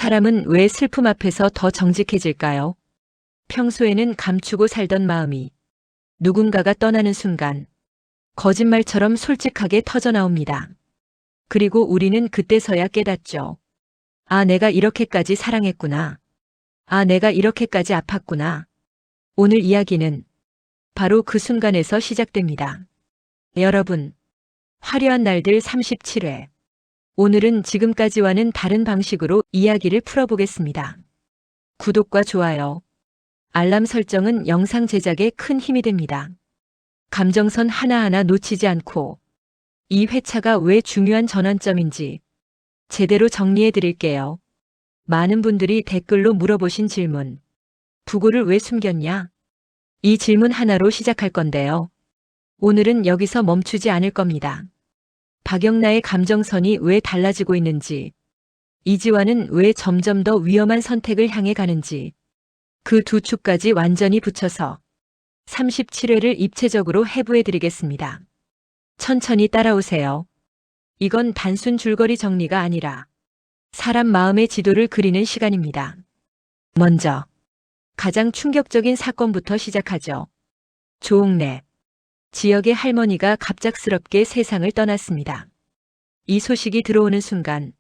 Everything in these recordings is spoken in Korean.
사람은 왜 슬픔 앞에서 더 정직해질까요? 평소에는 감추고 살던 마음이 누군가가 떠나는 순간 거짓말처럼 솔직하게 터져나옵니다. 그리고 우리는 그때서야 깨닫죠. 아, 내가 이렇게까지 사랑했구나. 아, 내가 이렇게까지 아팠구나. 오늘 이야기는 바로 그 순간에서 시작됩니다. 여러분, 화려한 날들 37회. 오늘은 지금까지와는 다른 방식으로 이야기를 풀어보겠습니다. 구독과 좋아요, 알람 설정은 영상 제작에 큰 힘이 됩니다. 감정선 하나하나 놓치지 않고 이 회차가 왜 중요한 전환점인지 제대로 정리해 드릴게요. 많은 분들이 댓글로 물어보신 질문. 부고를 왜 숨겼냐? 이 질문 하나로 시작할 건데요. 오늘은 여기서 멈추지 않을 겁니다. 박영나의 감정선이 왜 달라지고 있는지, 이지화는 왜 점점 더 위험한 선택을 향해 가는지, 그 두 축까지 완전히 붙여서 37회를 입체적으로 해부해 드리겠습니다. 천천히 따라오세요. 이건 단순 줄거리 정리가 아니라 사람 마음의 지도를 그리는 시간입니다. 먼저 가장 충격적인 사건부터 시작하죠. 조옥래. 지역의 할머니가 갑작스럽게 세상을 떠났습니다. 이 소식이 들어오는 순간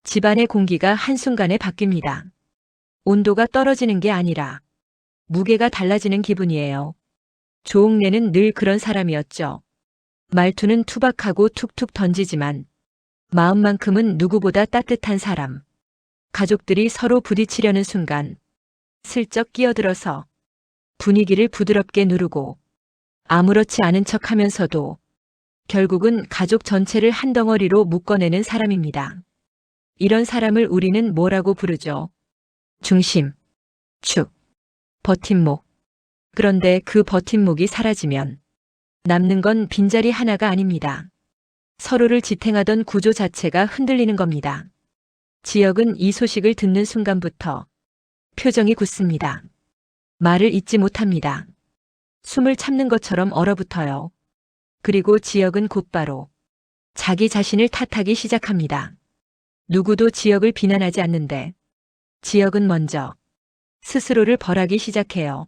집안의 공기가 한순간에 바뀝니다. 온도가 떨어지는 게 아니라 무게가 달라지는 기분이에요. 조옥래는 늘 그런 사람이었죠. 말투는 투박하고 툭툭 던지지만 마음만큼은 누구보다 따뜻한 사람. 가족들이 서로 부딪히려는 순간 슬쩍 끼어들어서 분위기를 부드럽게 누르고 아무렇지 않은 척 하면서도 결국은 가족 전체를 한 덩어리로 묶어내는 사람입니다. 이런 사람을 우리는 뭐라고 부르죠? 중심, 축, 버팀목. 그런데 그 버팀목이 사라지면 남는 건 빈자리 하나가 아닙니다. 서로를 지탱하던 구조 자체가 흔들리는 겁니다. 지역은 이 소식을 듣는 순간부터 표정이 굳습니다. 말을 잇지 못합니다. 숨을 참는 것처럼 얼어붙어요. 그리고 지역은 곧바로 자기 자신을 탓하기 시작합니다. 누구도 지역을 비난하지 않는데 지역은 먼저 스스로를 벌하기 시작해요.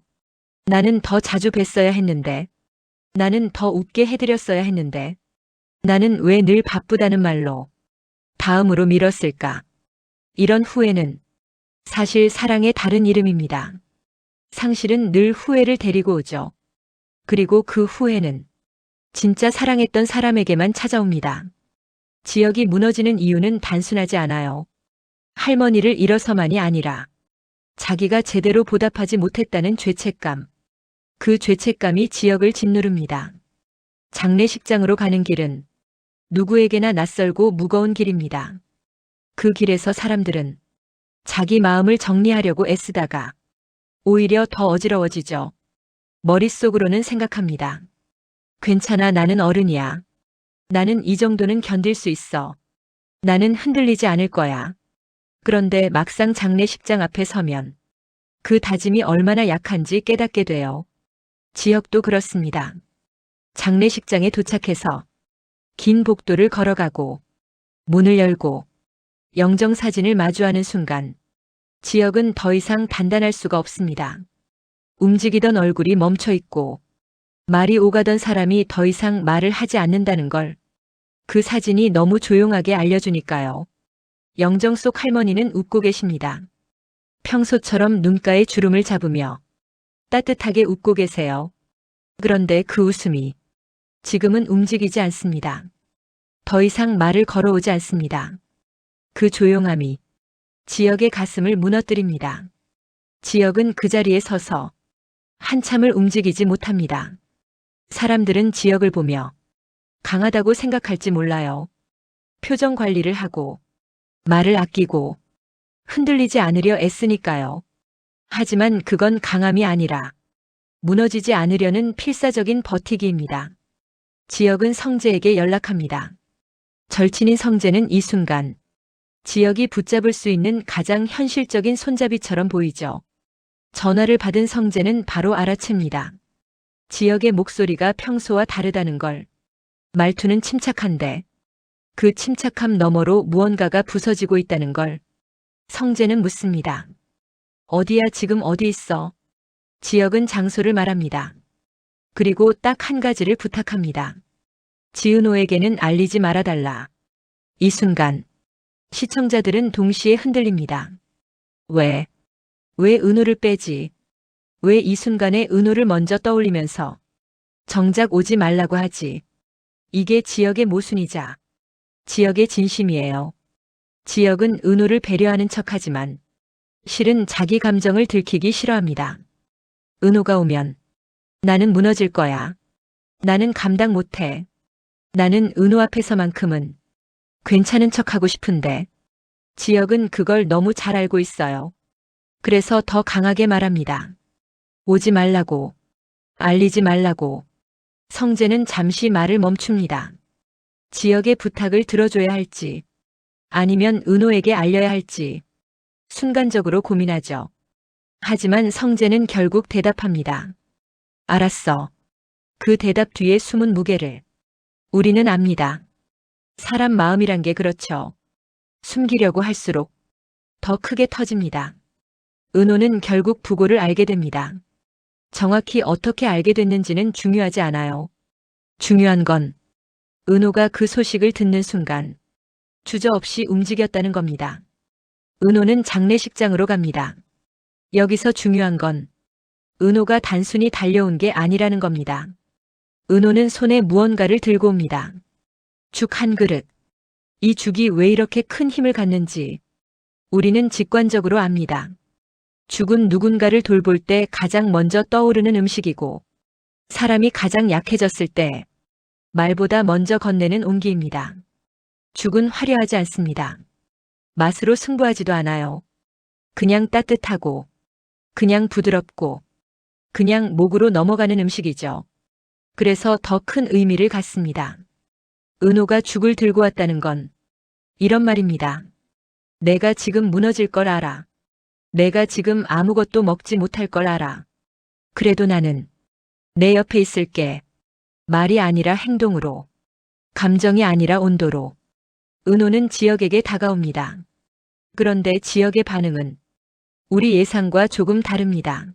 나는 더 자주 뵀어야 했는데, 나는 더 웃게 해드렸어야 했는데, 나는 왜 늘 바쁘다는 말로 다음으로 미뤘을까? 이런 후회는 사실 사랑의 다른 이름입니다. 상실은 늘 후회를 데리고 오죠. 그리고 그 후회는 진짜 사랑했던 사람에게만 찾아옵니다. 지역이 무너지는 이유는 단순하지 않아요. 할머니를 잃어서만이 아니라 자기가 제대로 보답하지 못했다는 죄책감. 그 죄책감이 지역을 짓누릅니다. 장례식장으로 가는 길은 누구에게나 낯설고 무거운 길입니다. 그 길에서 사람들은 자기 마음을 정리하려고 애쓰다가 오히려 더 어지러워지죠. 머릿속으로는 생각합니다. 괜찮아, 나는 어른이야. 나는 이 정도는 견딜 수 있어. 나는 흔들리지 않을 거야. 그런데 막상 장례식장 앞에 서면 그 다짐이 얼마나 약한지 깨닫게 돼요. 지역도 그렇습니다. 장례식장에 도착해서 긴 복도를 걸어가고 문을 열고 영정사진을 마주하는 순간 지역은 더 이상 단단할 수가 없습니다. 움직이던 얼굴이 멈춰 있고 말이 오가던 사람이 더 이상 말을 하지 않는다는 걸 그 사진이 너무 조용하게 알려주니까요. 영정 속 할머니는 웃고 계십니다. 평소처럼 눈가에 주름을 잡으며 따뜻하게 웃고 계세요. 그런데 그 웃음이 지금은 움직이지 않습니다. 더 이상 말을 걸어오지 않습니다. 그 조용함이 지역의 가슴을 무너뜨립니다. 지역은 그 자리에 서서 한참을 움직이지 못합니다. 사람들은 지역을 보며 강하다고 생각할지 몰라요. 표정 관리를 하고 말을 아끼고 흔들리지 않으려 애쓰니까요. 하지만 그건 강함이 아니라 무너지지 않으려는 필사적인 버티기입니다. 지역은 성재에게 연락합니다. 절친인 성재는 이 순간 지역이 붙잡을 수 있는 가장 현실적인 손잡이처럼 보이죠. 전화를 받은 성재는 바로 알아챕니다. 지역의 목소리가 평소와 다르다는 걸. 말투는 침착한데 그 침착함 너머로 무언가가 부서지고 있다는 걸. 성재는 묻습니다. 어디야, 지금 어디 있어? 지혁은 장소를 말합니다. 그리고 딱 한 가지를 부탁합니다. 지은호에게는 알리지 말아달라. 이 순간 시청자들은 동시에 흔들립니다. 왜? 왜 은호를 빼지? 왜 이 순간에 은호를 먼저 떠올리면서 정작 오지 말라고 하지? 이게 지혁의 모순이자 지혁의 진심이에요. 지혁은 은호를 배려하는 척하지만 실은 자기 감정을 들키기 싫어합니다. 은호가 오면 나는 무너질 거야. 나는 감당 못해. 나는 은호 앞에서만큼은 괜찮은 척하고 싶은데 지혁은 그걸 너무 잘 알고 있어요. 그래서 더 강하게 말합니다. 오지 말라고. 알리지 말라고. 성재는 잠시 말을 멈춥니다. 지혁의 부탁을 들어줘야 할지 아니면 은호에게 알려야 할지 순간적으로 고민하죠. 하지만 성재는 결국 대답합니다. 알았어. 그 대답 뒤에 숨은 무게를 우리는 압니다. 사람 마음이란 게 그렇죠. 숨기려고 할수록 더 크게 터집니다. 은호는 결국 부고를 알게 됩니다. 정확히 어떻게 알게 됐는지는 중요하지 않아요. 중요한 건 은호가 그 소식을 듣는 순간 주저없이 움직였다는 겁니다. 은호는 장례식장으로 갑니다. 여기서 중요한 건 은호가 단순히 달려온 게 아니라는 겁니다. 은호는 손에 무언가를 들고 옵니다. 죽 한 그릇. 이 죽이 왜 이렇게 큰 힘을 갖는지 우리는 직관적으로 압니다. 죽은 누군가를 돌볼 때 가장 먼저 떠오르는 음식이고 사람이 가장 약해졌을 때 말보다 먼저 건네는 온기입니다. 죽은 화려하지 않습니다. 맛으로 승부하지도 않아요. 그냥 따뜻하고 그냥 부드럽고 그냥 목으로 넘어가는 음식이죠. 그래서 더 큰 의미를 갖습니다. 은호가 죽을 들고 왔다는 건 이런 말입니다. 내가 지금 무너질 걸 알아. 내가 지금 아무것도 먹지 못할 걸 알아. 그래도 나는 내 옆에 있을게. 말이 아니라 행동으로, 감정이 아니라 온도로. 은호는 지혁에게 다가옵니다. 그런데 지혁의 반응은 우리 예상과 조금 다릅니다.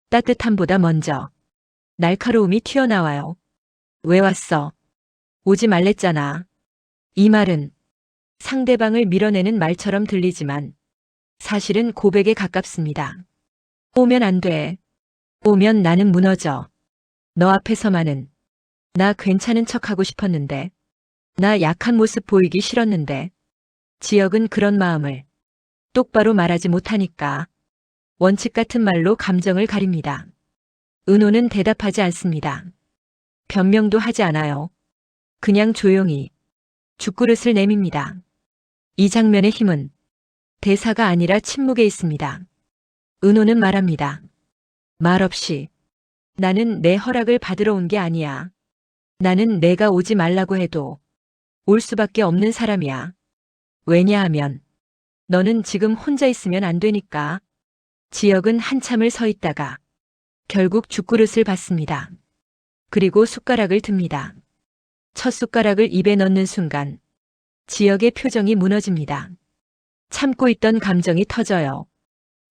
따뜻함보다 먼저 날카로움이 튀어나와요. 왜 왔어? 오지 말랬잖아. 이 말은 상대방을 밀어내는 말처럼 들리지만 사실은 고백에 가깝습니다. 오면 안 돼. 오면 나는 무너져. 너 앞에서만은 나 괜찮은 척하고 싶었는데, 나 약한 모습 보이기 싫었는데, 지혁은 그런 마음을 똑바로 말하지 못하니까 원칙 같은 말로 감정을 가립니다. 은호는 대답하지 않습니다. 변명도 하지 않아요. 그냥 조용히 죽그릇을 내밉니다. 이 장면의 힘은 대사가 아니라 침묵에 있습니다. 은호는 말합니다. 말없이 나는 내 허락을 받으러 온 게 아니야. 나는 내가 오지 말라고 해도 올 수밖에 없는 사람이야. 왜냐하면 너는 지금 혼자 있으면 안 되니까. 지혁은 한참을 서 있다가 결국 죽그릇을 받습니다. 그리고 숟가락을 듭니다. 첫 숟가락을 입에 넣는 순간 지혁의 표정이 무너집니다. 참고 있던 감정이 터져요.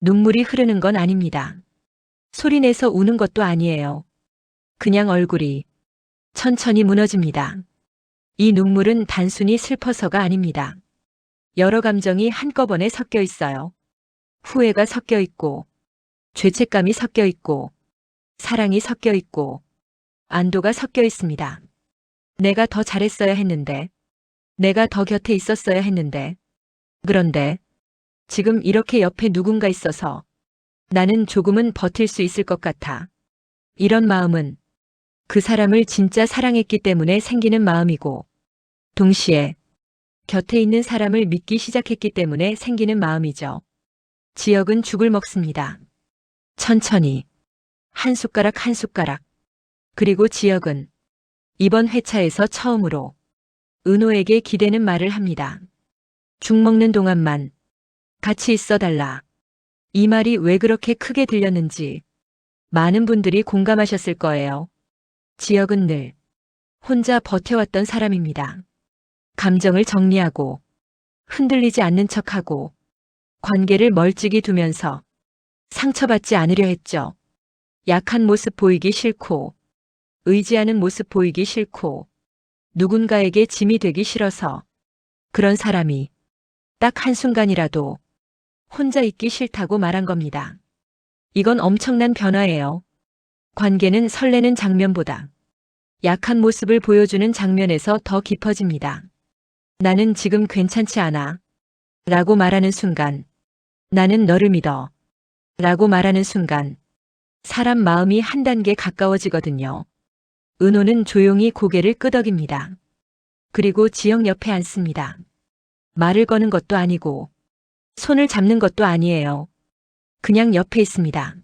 눈물이 흐르는 건 아닙니다. 소리내서 우는 것도 아니에요. 그냥 얼굴이 천천히 무너집니다. 이 눈물은 단순히 슬퍼서가 아닙니다. 여러 감정이 한꺼번에 섞여 있어요. 후회가 섞여 있고, 죄책감이 섞여 있고, 사랑이 섞여 있고, 안도가 섞여 있습니다. 내가 더 잘했어야 했는데, 내가 더 곁에 있었어야 했는데, 그런데 지금 이렇게 옆에 누군가 있어서 나는 조금은 버틸 수 있을 것 같아. 이런 마음은 그 사람을 진짜 사랑했기 때문에 생기는 마음이고, 동시에 곁에 있는 사람을 믿기 시작했기 때문에 생기는 마음이죠. 지혁은 죽을 먹습니다. 천천히, 한 숟가락 한 숟가락. 그리고 지혁은 이번 회차에서 처음으로 은호에게 기대는 말을 합니다. 죽 먹는 동안만 같이 있어달라. 이 말이 왜 그렇게 크게 들렸는지 많은 분들이 공감하셨을 거예요. 지혁은 늘 혼자 버텨왔던 사람입니다. 감정을 정리하고 흔들리지 않는 척하고 관계를 멀찍이 두면서 상처받지 않으려 했죠. 약한 모습 보이기 싫고, 의지하는 모습 보이기 싫고, 누군가에게 짐이 되기 싫어서 그런 사람이 딱 한순간이라도 혼자 있기 싫다고 말한 겁니다. 이건 엄청난 변화예요. 관계는 설레는 장면보다 약한 모습을 보여주는 장면에서 더 깊어집니다. 나는 지금 괜찮지 않아. 라고 말하는 순간, 나는 너를 믿어. 라고 말하는 순간, 사람 마음이 한 단계 가까워지거든요. 은호는 조용히 고개를 끄덕입니다. 그리고 지영 옆에 앉습니다. 말을 거는 것도 아니고, 손을 잡는 것도 아니에요. 그냥 옆에 있습니다.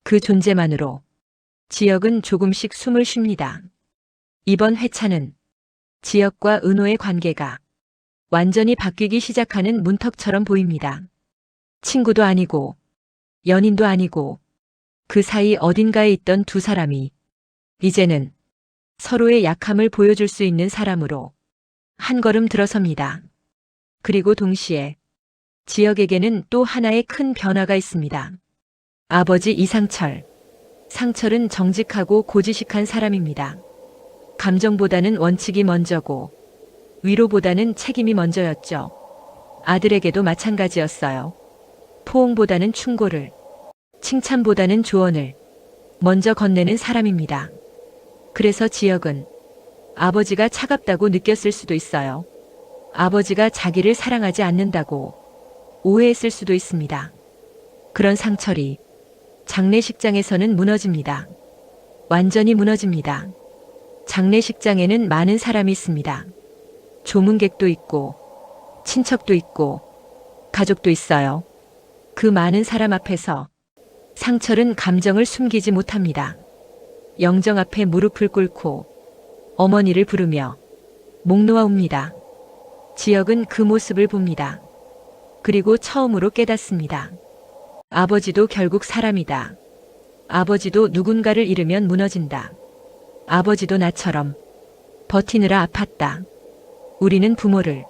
그 존재만으로 지역은 조금씩 숨을 쉽니다. 이번 회차는 지역과 은호의 관계가 완전히 바뀌기 시작하는 문턱처럼 보입니다. 친구도 아니고 연인도 아니고 그 사이 어딘가에 있던 두 사람이 이제는 서로의 약함을 보여줄 수 있는 사람으로 한 걸음 들어섭니다. 그리고 동시에 지역에게는 또 하나의 큰 변화가 있습니다. 아버지 이상철. 상철은 정직하고 고지식한 사람입니다. 감정보다는 원칙이 먼저고 위로보다는 책임이 먼저였죠. 아들에게도 마찬가지였어요. 포옹보다는 충고를, 칭찬보다는 조언을 먼저 건네는 사람입니다. 그래서 지역은 아버지가 차갑다고 느꼈을 수도 있어요. 아버지가 자기를 사랑하지 않는다고 오해했을 수도 있습니다. 그런 상철이 장례식장에서는 무너집니다. 완전히 무너집니다. 장례식장에는 많은 사람이 있습니다. 조문객도 있고, 친척도 있고, 가족도 있어요. 그 많은 사람 앞에서 상철은 감정을 숨기지 못합니다. 영정 앞에 무릎을 꿇고 어머니를 부르며 목 놓아 웁니다. 지역은 그 모습을 봅니다. 그리고 처음으로 깨닫습니다. 아버지도 결국 사람이다. 아버지도 누군가를 잃으면 무너진다. 아버지도 나처럼 버티느라 아팠다. 우리는 부모를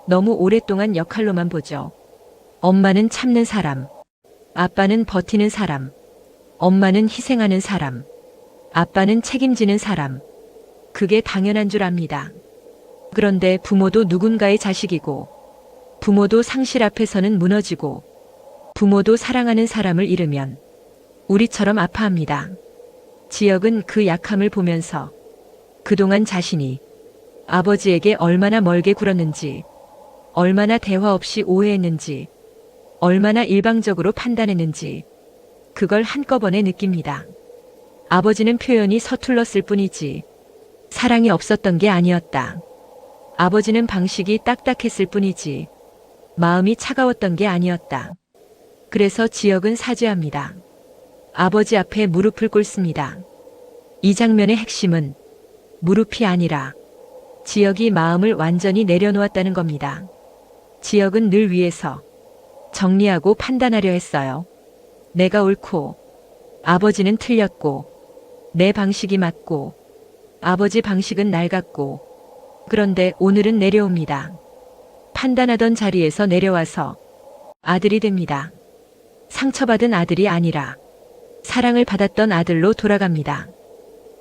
너무 오랫동안 역할로만 보죠. 엄마는 참는 사람, 아빠는 버티는 사람, 엄마는 희생하는 사람, 아빠는 책임지는 사람. 그게 당연한 줄 압니다. 그런데 부모도 누군가의 자식이고, 부모도 상실 앞에서는 무너지고, 부모도 사랑하는 사람을 잃으면 우리처럼 아파합니다. 지역은 그 약함을 보면서 그동안 자신이 아버지에게 얼마나 멀게 굴었는지, 얼마나 대화 없이 오해했는지, 얼마나 일방적으로 판단했는지 그걸 한꺼번에 느낍니다. 아버지는 표현이 서툴렀을 뿐이지 사랑이 없었던 게 아니었다. 아버지는 방식이 딱딱했을 뿐이지 마음이 차가웠던 게 아니었다. 그래서 지역은 사죄합니다. 아버지 앞에 무릎을 꿇습니다. 이 장면의 핵심은 무릎이 아니라 지역이 마음을 완전히 내려놓았다는 겁니다. 지역은 늘 위에서 정리하고 판단하려 했어요. 내가 옳고 아버지는 틀렸고 내 방식이 맞고 아버지 방식은 낡았고 그런데 오늘은 내려옵니다. 판단하던 자리에서 내려와서 아들이 됩니다. 상처받은 아들이 아니라 사랑을 받았던 아들로 돌아갑니다.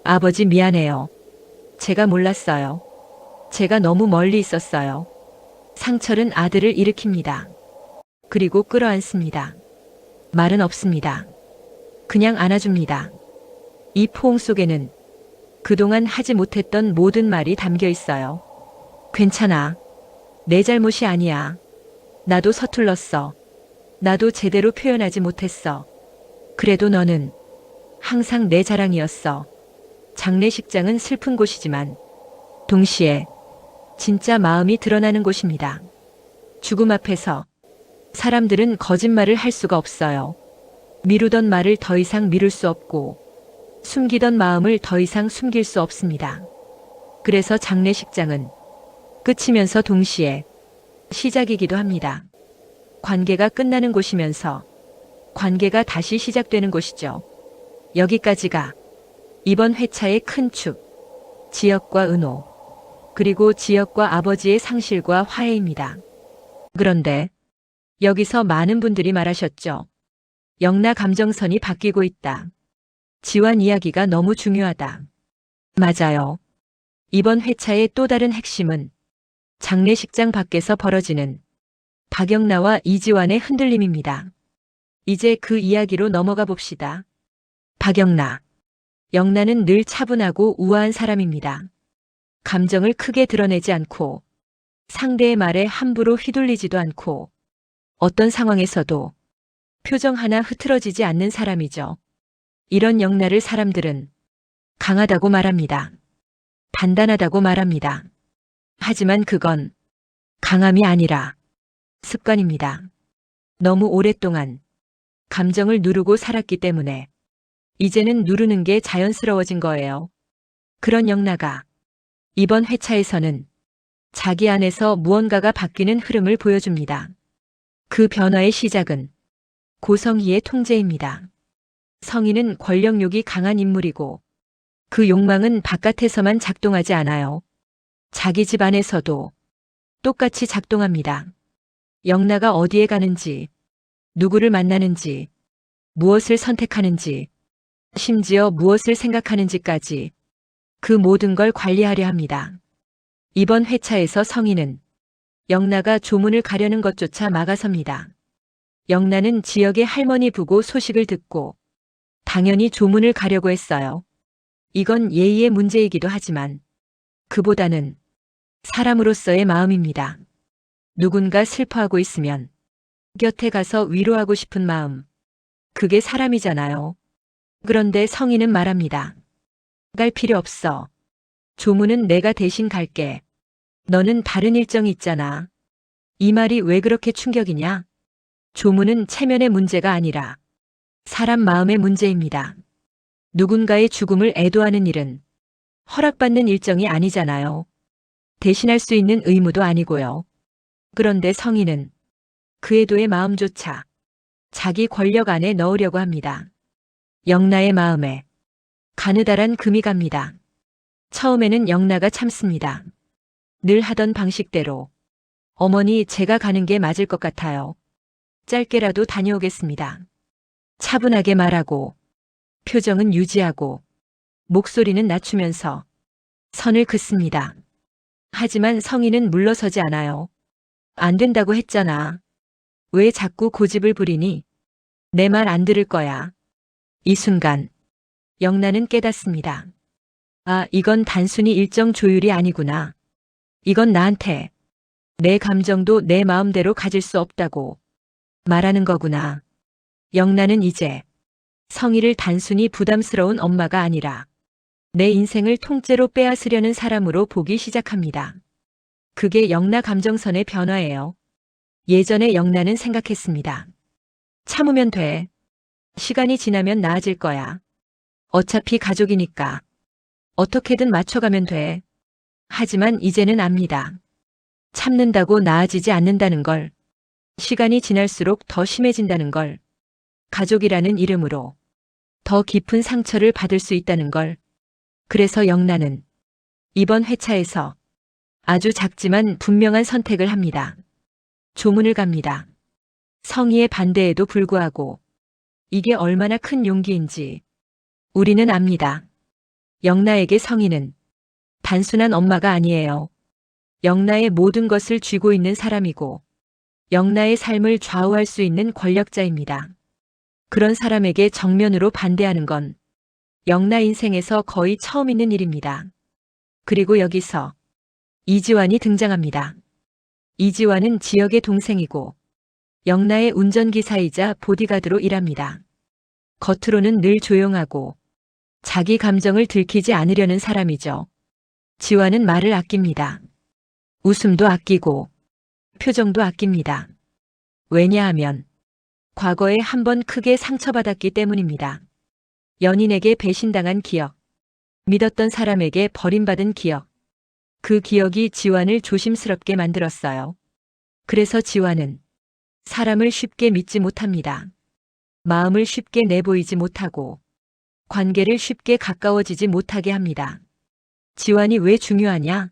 아버지 미안해요. 제가 몰랐어요. 제가 너무 멀리 있었어요. 상철은 아들을 일으킵니다. 그리고 끌어안습니다. 말은 없습니다. 그냥 안아줍니다. 이 포옹 속에는 그동안 하지 못했던 모든 말이 담겨 있어요. 괜찮아. 내 잘못이 아니야. 나도 서툴렀어. 나도 제대로 표현하지 못했어. 그래도 너는 항상 내 자랑이었어. 장례식장은 슬픈 곳이지만 동시에 진짜 마음이 드러나는 곳입니다. 죽음 앞에서 사람들은 거짓말을 할 수가 없어요. 미루던 말을 더 이상 미룰 수 없고 숨기던 마음을 더 이상 숨길 수 없습니다. 그래서 장례식장은 끝이면서 동시에 시작이기도 합니다. 관계가 끝나는 곳이면서 관계가 다시 시작되는 곳이죠. 여기까지가 이번 회차의 큰 축, 지역과 은호, 그리고 지역과 아버지의 상실과 화해입니다. 그런데 여기서 많은 분들이 말하셨죠. 영나 감정선이 바뀌고 있다. 지완 이야기가 너무 중요하다. 맞아요. 이번 회차의 또 다른 핵심은 장례식장 밖에서 벌어지는 박영나와 이지완의 흔들림입니다. 이제 그 이야기로 넘어가 봅시다. 박영나. 영나는 늘 차분하고 우아한 사람입니다. 감정을 크게 드러내지 않고 상대의 말에 함부로 휘둘리지도 않고 어떤 상황에서도 표정 하나 흐트러지지 않는 사람이죠. 이런 영나를 사람들은 강하다고 말합니다. 단단하다고 말합니다. 하지만 그건 강함이 아니라 습관입니다. 너무 오랫동안 감정을 누르고 살았기 때문에 이제는 누르는 게 자연스러워진 거예요. 그런 영나가 이번 회차에서는 자기 안에서 무언가가 바뀌는 흐름을 보여줍니다. 그 변화의 시작은 고성희의 통제입니다. 성희는 권력욕이 강한 인물이고 그 욕망은 바깥에서만 작동하지 않아요. 자기 집 안에서도 똑같이 작동합니다. 영나가 어디에 가는지, 누구를 만나는지, 무엇을 선택하는지, 심지어 무엇을 생각하는지까지 그 모든 걸 관리하려 합니다. 이번 회차에서 성희는 영나가 조문을 가려는 것조차 막아섭니다. 영나는 지역의 할머니 부고 소식을 듣고 당연히 조문을 가려고 했어요. 이건 예의의 문제이기도 하지만 그보다는 사람으로서의 마음입니다. 누군가 슬퍼하고 있으면 곁에 가서 위로하고 싶은 마음. 그게 사람이잖아요. 그런데 성희는 말합니다. 갈 필요 없어. 조문은 내가 대신 갈게. 너는 다른 일정이 있잖아. 이 말이 왜 그렇게 충격이냐? 조문은 체면의 문제가 아니라 사람 마음의 문제입니다. 누군가의 죽음을 애도하는 일은 허락받는 일정이 아니잖아요. 대신할 수 있는 의무도 아니고요. 그런데 성희는 그 애도의 마음조차 자기 권력 안에 넣으려고 합니다. 영나의 마음에 가느다란 금이 갑니다. 처음에는 영나가 참습니다. 늘 하던 방식대로 어머니 제가 가는 게 맞을 것 같아요. 짧게라도 다녀오겠습니다. 차분하게 말하고 표정은 유지하고 목소리는 낮추면서 선을 긋습니다. 하지만 성희는 물러서지 않아요. 안 된다고 했잖아. 왜 자꾸 고집을 부리니? 내 말 안 들을 거야. 이 순간 영나는 깨닫습니다. 아, 이건 단순히 일정 조율이 아니구나. 이건 나한테 내 감정도 내 마음대로 가질 수 없다고 말하는 거구나. 영나는 이제 성희를 단순히 부담스러운 엄마가 아니라 내 인생을 통째로 빼앗으려는 사람으로 보기 시작합니다. 그게 영나 감정선의 변화예요. 예전에 영나는 생각했습니다. 참으면 돼. 시간이 지나면 나아질 거야. 어차피 가족이니까. 어떻게든 맞춰가면 돼. 하지만 이제는 압니다. 참는다고 나아지지 않는다는 걸. 시간이 지날수록 더 심해진다는 걸. 가족이라는 이름으로 더 깊은 상처를 받을 수 있다는 걸. 그래서 영나는 이번 회차에서 아주 작지만 분명한 선택을 합니다. 조문을 갑니다. 성희의 반대에도 불구하고 이게 얼마나 큰 용기인지 우리는 압니다. 영나에게 성희는 단순한 엄마가 아니에요. 영나의 모든 것을 쥐고 있는 사람이고 영나의 삶을 좌우할 수 있는 권력자입니다. 그런 사람에게 정면으로 반대하는 건 영나 인생에서 거의 처음 있는 일입니다. 그리고 여기서 이지완이 등장합니다. 이지완은 지역의 동생이고 영나의 운전기사이자 보디가드로 일합니다. 겉으로는 늘 조용하고 자기 감정을 들키지 않으려는 사람이죠. 지완은 말을 아낍니다. 웃음도 아끼고 표정도 아낍니다. 왜냐하면 과거에 한 번 크게 상처받았기 때문입니다. 연인에게 배신당한 기억, 믿었던 사람에게 버림받은 기억, 그 기억이 지완을 조심스럽게 만들었어요. 그래서 지완은 사람을 쉽게 믿지 못합니다. 마음을 쉽게 내보이지 못하고 관계를 쉽게 가까워지지 못하게 합니다. 지완이 왜 중요하냐?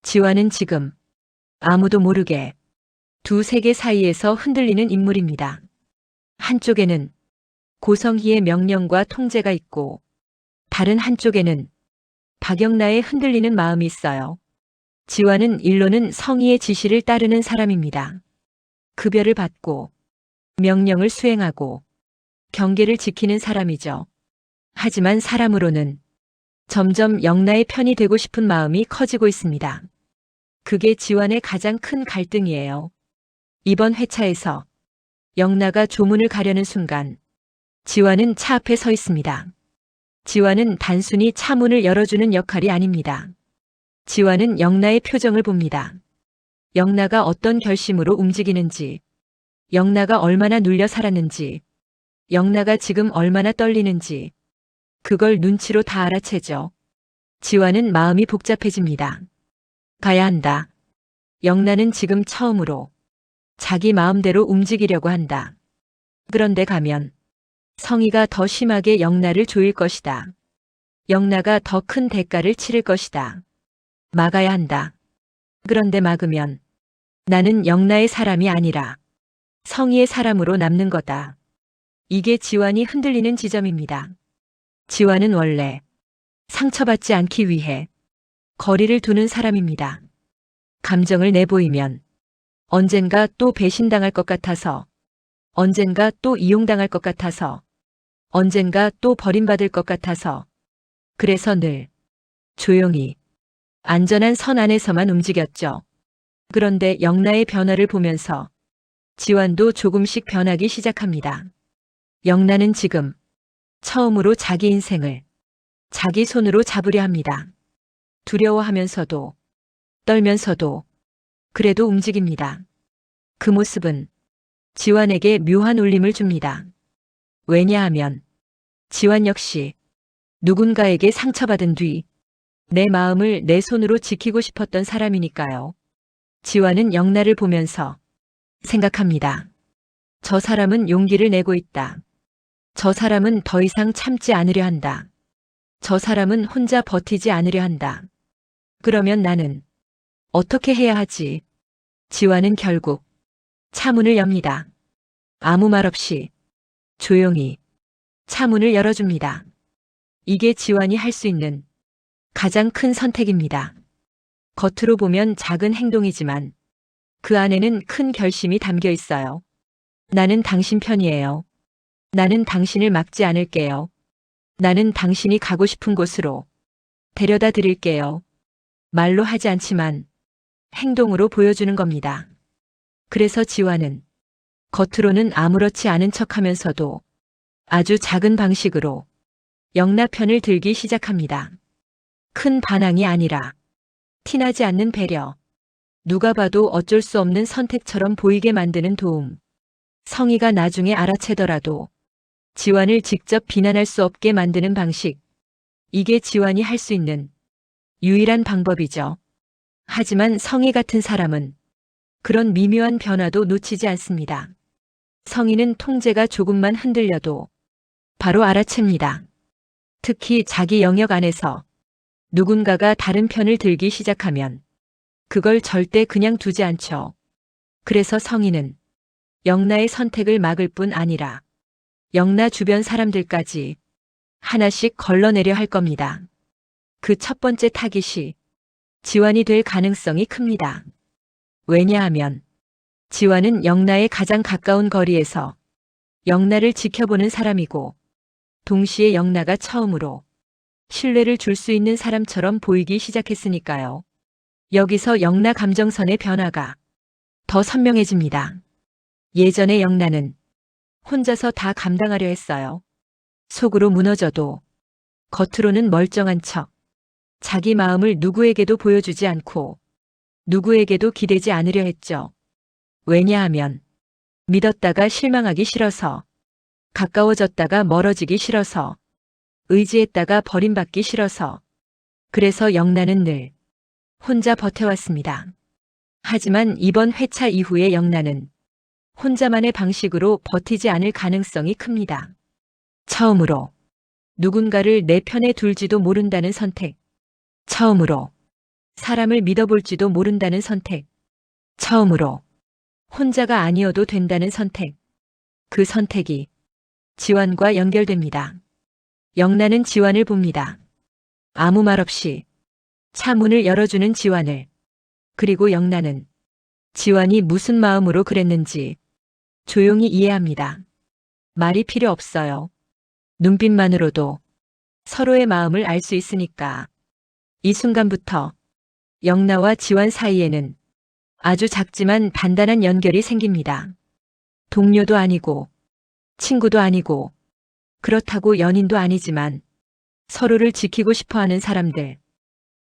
지완은 지금 아무도 모르게 두 세계 사이에서 흔들리는 인물입니다. 한쪽에는 고성희의 명령과 통제가 있고 다른 한쪽에는 박영나의 흔들리는 마음이 있어요. 지화는 일로는 성희의 지시를 따르는 사람입니다. 급여를 받고 명령을 수행하고 경계를 지키는 사람이죠. 하지만 사람으로는 점점 영나의 편이 되고 싶은 마음이 커지고 있습니다. 그게 지환의 가장 큰 갈등이에요. 이번 회차에서 영나가 조문을 가려는 순간 지환은 차 앞에 서 있습니다. 지환은 단순히 차문을 열어주는 역할이 아닙니다. 지환은 영나의 표정을 봅니다. 영나가 어떤 결심으로 움직이는지, 영나가 얼마나 눌려 살았는지, 영나가 지금 얼마나 떨리는지, 그걸 눈치로 다 알아채죠. 지환은 마음이 복잡해집니다. 가야 한다. 영나는 지금 처음으로 자기 마음대로 움직이려고 한다. 그런데 가면 성희가 더 심하게 영나를 조일 것이다. 영나가 더 큰 대가를 치를 것이다. 막아야 한다. 그런데 막으면 나는 영나의 사람이 아니라 성희의 사람으로 남는 거다. 이게 지환이 흔들리는 지점입니다. 지환은 원래 상처받지 않기 위해 거리를 두는 사람입니다. 감정을 내보이면 언젠가 또 배신당할 것 같아서, 언젠가 또 이용당할 것 같아서, 언젠가 또 버림받을 것 같아서, 그래서 늘 조용히 안전한 선 안에서만 움직였죠. 그런데 영나의 변화를 보면서 지환도 조금씩 변하기 시작합니다. 영나는 지금 처음으로 자기 인생을 자기 손으로 잡으려 합니다. 두려워하면서도 떨면서도 그래도 움직입니다. 그 모습은 지환에게 묘한 울림을 줍니다. 왜냐하면 지환 역시 누군가에게 상처받은 뒤 내 마음을 내 손으로 지키고 싶었던 사람이니까요. 지환은 영나를 보면서 생각합니다. 저 사람은 용기를 내고 있다. 저 사람은 더 이상 참지 않으려 한다. 저 사람은 혼자 버티지 않으려 한다. 그러면 나는 어떻게 해야 하지? 지환은 결국 차문을 엽니다. 아무 말 없이 조용히 차문을 열어줍니다. 이게 지환이 할 수 있는 가장 큰 선택입니다. 겉으로 보면 작은 행동이지만 그 안에는 큰 결심이 담겨 있어요. 나는 당신 편이에요. 나는 당신을 막지 않을게요. 나는 당신이 가고 싶은 곳으로 데려다 드릴게요. 말로 하지 않지만 행동으로 보여주는 겁니다. 그래서 지환은 겉으로는 아무렇지 않은 척하면서도 아주 작은 방식으로 영나 편을 들기 시작합니다. 큰 반항이 아니라 티나지 않는 배려, 누가 봐도 어쩔 수 없는 선택처럼 보이게 만드는 도움. 성희가 나중에 알아채더라도 지환을 직접 비난할 수 없게 만드는 방식. 이게 지환이 할 수 있는 유일한 방법이죠. 하지만 성희 같은 사람은 그런 미묘한 변화도 놓치지 않습니다. 성희는 통제가 조금만 흔들려도 바로 알아챕니다. 특히 자기 영역 안에서 누군가가 다른 편을 들기 시작하면 그걸 절대 그냥 두지 않죠. 그래서 성희는 영나의 선택을 막을 뿐 아니라 영나 주변 사람들까지 하나씩 걸러내려 할 겁니다. 그 첫 번째 타깃이 지환이 될 가능성이 큽니다. 왜냐하면 지환은 영나의 가장 가까운 거리에서 영나를 지켜보는 사람이고 동시에 영나가 처음으로 신뢰를 줄 수 있는 사람처럼 보이기 시작했으니까요. 여기서 영나 감정선의 변화가 더 선명해집니다. 예전에 영나는 혼자서 다 감당하려 했어요. 속으로 무너져도 겉으로는 멀쩡한 척, 자기 마음을 누구에게도 보여주지 않고 누구에게도 기대지 않으려 했죠. 왜냐하면 믿었다가 실망하기 싫어서, 가까워졌다가 멀어지기 싫어서, 의지했다가 버림받기 싫어서. 그래서 영나는 늘 혼자 버텨왔습니다. 하지만 이번 회차 이후에 영나는 혼자만의 방식으로 버티지 않을 가능성이 큽니다. 처음으로 누군가를 내 편에 둘지도 모른다는 선택. 처음으로 사람을 믿어볼지도 모른다는 선택. 처음으로 혼자가 아니어도 된다는 선택. 그 선택이 지완과 연결됩니다. 영란은 지완을 봅니다. 아무 말 없이 차 문을 열어주는 지완을. 그리고 영란은 지완이 무슨 마음으로 그랬는지 조용히 이해합니다. 말이 필요 없어요. 눈빛만으로도 서로의 마음을 알 수 있으니까. 이 순간부터 영라와 지완 사이에는 아주 작지만 단단한 연결이 생깁니다. 동료도 아니고 친구도 아니고 그렇다고 연인도 아니지만 서로를 지키고 싶어하는 사람들.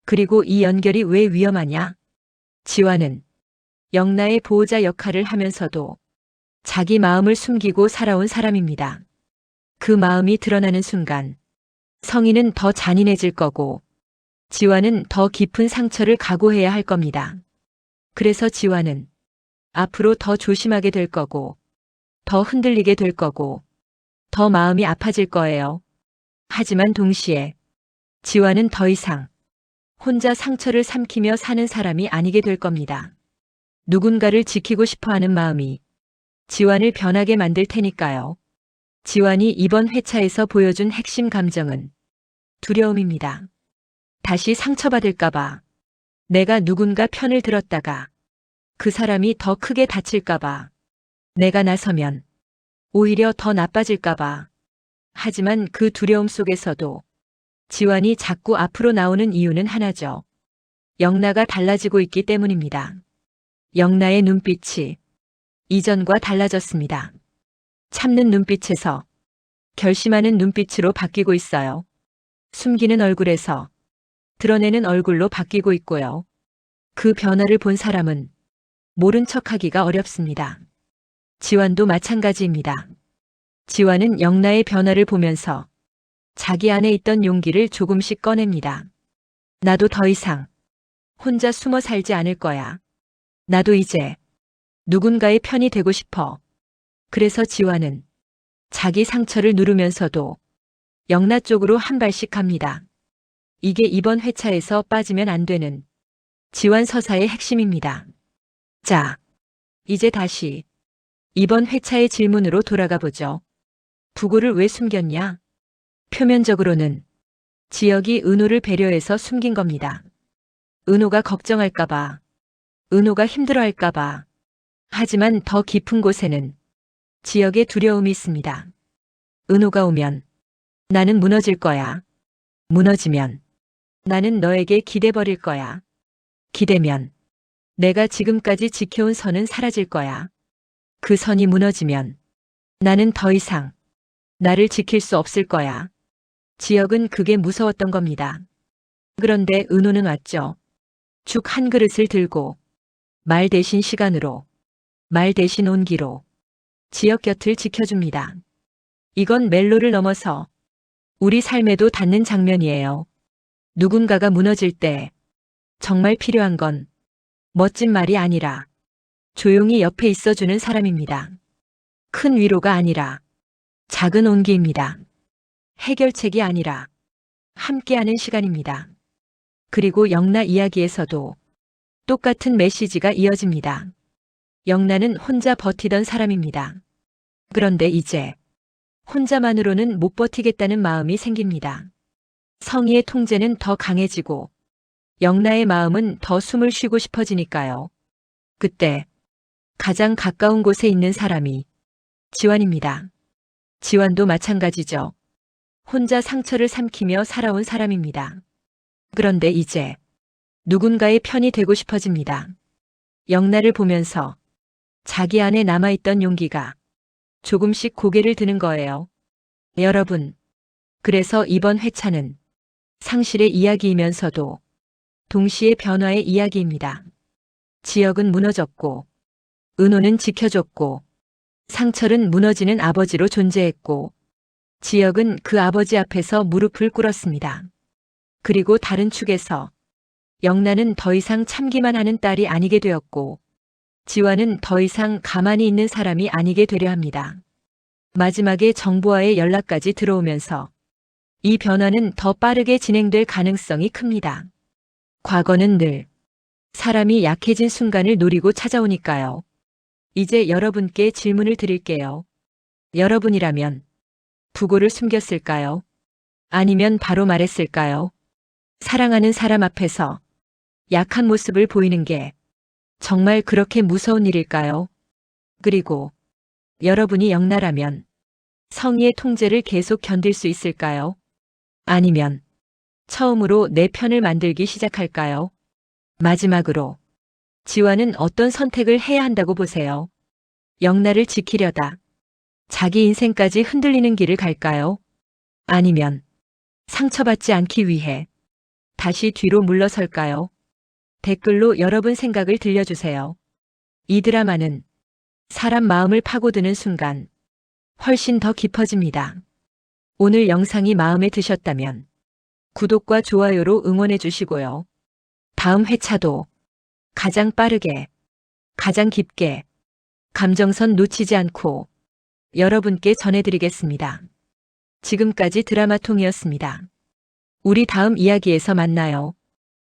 그리고 이 연결이 왜 위험하냐? 지완은 영라의 보호자 역할을 하면서도 자기 마음을 숨기고 살아온 사람입니다. 그 마음이 드러나는 순간 성인은 더 잔인해질 거고 지완은 더 깊은 상처를 각오해야 할 겁니다. 그래서 지완은 앞으로 더 조심하게 될 거고 더 흔들리게 될 거고 더 마음이 아파질 거예요. 하지만 동시에 지완은 더 이상 혼자 상처를 삼키며 사는 사람이 아니게 될 겁니다. 누군가를 지키고 싶어하는 마음이 지완을 변하게 만들 테니까요. 지완이 이번 회차에서 보여준 핵심 감정은 두려움입니다. 다시 상처받을까봐, 내가 누군가 편을 들었다가 그 사람이 더 크게 다칠까봐, 내가 나서면 오히려 더 나빠질까봐. 하지만 그 두려움 속에서도 지완이 자꾸 앞으로 나오는 이유는 하나죠. 영라가 달라지고 있기 때문입니다. 영라의 눈빛이 이전과 달라졌습니다. 참는 눈빛에서 결심하는 눈빛으로 바뀌고 있어요. 숨기는 얼굴에서 드러내는 얼굴로 바뀌고 있고요. 그 변화를 본 사람은 모른 척하기가 어렵습니다. 지완도 마찬가지입니다. 지완은 영라의 변화를 보면서 자기 안에 있던 용기를 조금씩 꺼냅니다. 나도 더 이상 혼자 숨어 살지 않을 거야. 나도 이제 누군가의 편이 되고 싶어. 그래서 지완은 자기 상처를 누르면서도 영라 쪽으로 한 발씩 갑니다. 이게 이번 회차에서 빠지면 안 되는 지완 서사의 핵심입니다. 자, 이제 다시 이번 회차의 질문으로 돌아가 보죠. 부고를 왜 숨겼냐? 표면적으로는 지혁이 은호를 배려해서 숨긴 겁니다. 은호가 걱정할까봐, 은호가 힘들어할까봐. 하지만 더 깊은 곳에는 지혁의 두려움이 있습니다. 은호가 오면 나는 무너질 거야. 무너지면 나는 너에게 기대버릴 거야. 기대면 내가 지금까지 지켜온 선은 사라질 거야. 그 선이 무너지면 나는 더 이상 나를 지킬 수 없을 거야. 지혁은 그게 무서웠던 겁니다. 그런데 은호는 왔죠. 죽 한 그릇을 들고 말 대신 시간으로, 말 대신 온기로 지혁 곁을 지켜줍니다. 이건 멜로를 넘어서 우리 삶에도 닿는 장면이에요. 누군가가 무너질 때 정말 필요한 건 멋진 말이 아니라 조용히 옆에 있어주는 사람입니다. 큰 위로가 아니라 작은 온기입니다. 해결책이 아니라 함께하는 시간입니다. 그리고 영라 이야기에서도 똑같은 메시지가 이어집니다. 영라는 혼자 버티던 사람입니다. 그런데 이제 혼자만으로는 못 버티겠다는 마음이 생깁니다. 성희의 통제는 더 강해지고 영라의 마음은 더 숨을 쉬고 싶어지니까요. 그때 가장 가까운 곳에 있는 사람이 지완입니다. 지완도 마찬가지죠. 혼자 상처를 삼키며 살아온 사람입니다. 그런데 이제 누군가의 편이 되고 싶어집니다. 영라를 보면서 자기 안에 남아있던 용기가 조금씩 고개를 드는 거예요. 여러분, 그래서 이번 회차는 상실의 이야기이면서도 동시에 변화의 이야기입니다. 지혁은 무너졌고, 은호는 지켜줬고, 상철은 무너지는 아버지로 존재했고, 지혁은 그 아버지 앞에서 무릎을 꿇었습니다. 그리고 다른 축에서 영란은 더 이상 참기만 하는 딸이 아니게 되었고, 지완은 더 이상 가만히 있는 사람이 아니게 되려 합니다. 마지막에 정부와의 연락까지 들어오면서 이 변화는 더 빠르게 진행될 가능성이 큽니다. 과거는 늘 사람이 약해진 순간을 노리고 찾아오니까요. 이제 여러분께 질문을 드릴게요. 여러분이라면 부고를 숨겼을까요? 아니면 바로 말했을까요? 사랑하는 사람 앞에서 약한 모습을 보이는 게 정말 그렇게 무서운 일일까요? 그리고 여러분이 영나라면 성희의 통제를 계속 견딜 수 있을까요? 아니면 처음으로 내 편을 만들기 시작할까요? 마지막으로 지화는 어떤 선택을 해야 한다고 보세요? 영나를 지키려다 자기 인생까지 흔들리는 길을 갈까요? 아니면 상처받지 않기 위해 다시 뒤로 물러설까요? 댓글로 여러분 생각을 들려주세요. 이 드라마는 사람 마음을 파고드는 순간 훨씬 더 깊어집니다. 오늘 영상이 마음에 드셨다면 구독과 좋아요로 응원해 주시고요. 다음 회차도 가장 빠르게, 가장 깊게, 감정선 놓치지 않고 여러분께 전해드리겠습니다. 지금까지 드라마통이었습니다. 우리 다음 이야기에서 만나요.